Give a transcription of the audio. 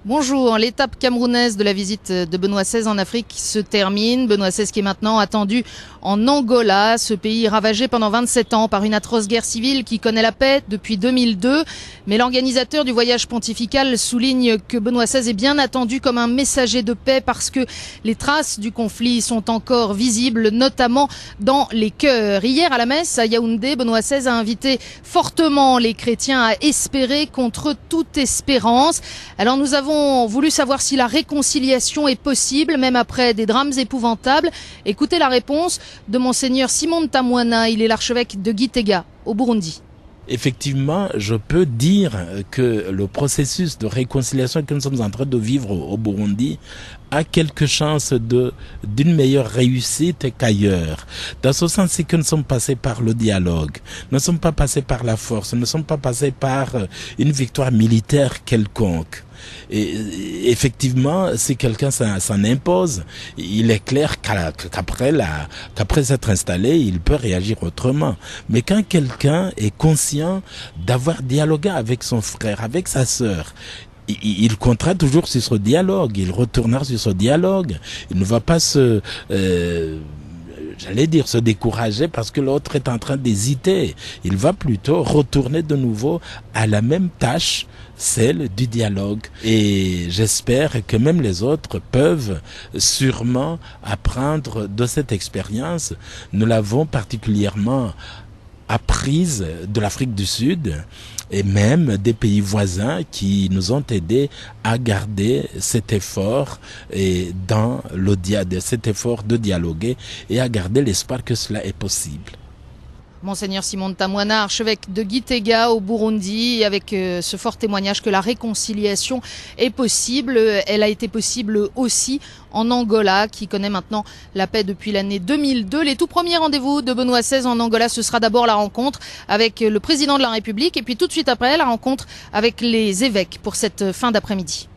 Bonjour, l'étape camerounaise de la visite de Benoît XVI en Afrique se termine. Benoît XVI qui est maintenant attendu en Angola, ce pays ravagé pendant 27 ans par une atroce guerre civile qui connaît la paix depuis 2002. Mais l'organisateur du voyage pontifical souligne que Benoît XVI est bien attendu comme un messager de paix parce que les traces du conflit sont encore visibles, notamment dans les cœurs. Hier à la messe à Yaoundé, Benoît XVI a invité fortement les chrétiens à espérer contre toute espérance. Alors nous avons voulu savoir si la réconciliation est possible, même après des drames épouvantables. Écoutez la réponse de Monseigneur Simon Ntamwana, il est l'archevêque de Gitega, au Burundi. Effectivement, je peux dire que le processus de réconciliation que nous sommes en train de vivre au Burundi a quelques chances d'une meilleure réussite qu'ailleurs. Dans ce sens, c'est que nous sommes passés par le dialogue. Nous ne sommes pas passés par la force. Nous ne sommes pas passés par une victoire militaire quelconque. Et effectivement, si quelqu'un s'en impose, il est clair qu'après s'être installé, il peut réagir autrement. Mais quand quelqu'un est conscient d'avoir dialogué avec son frère, avec sa sœur, il comptera toujours sur ce dialogue, il retournera sur ce dialogue. Il ne va pas se décourager parce que l'autre est en train d'hésiter. Il va plutôt retourner de nouveau à la même tâche, celle du dialogue. Et j'espère que même les autres peuvent sûrement apprendre de cette expérience. Nous l'avons particulièrement apprise de l'Afrique du Sud et même des pays voisins qui nous ont aidés à garder cet effort et cet effort de dialoguer et à garder l'espoir que cela est possible. Monseigneur Simon Ntamwana, archevêque de Gitega au Burundi, avec ce fort témoignage que la réconciliation est possible. Elle a été possible aussi en Angola, qui connaît maintenant la paix depuis l'année 2002. Les tout premiers rendez-vous de Benoît XVI en Angola, ce sera d'abord la rencontre avec le président de la République et puis tout de suite après, la rencontre avec les évêques pour cette fin d'après-midi.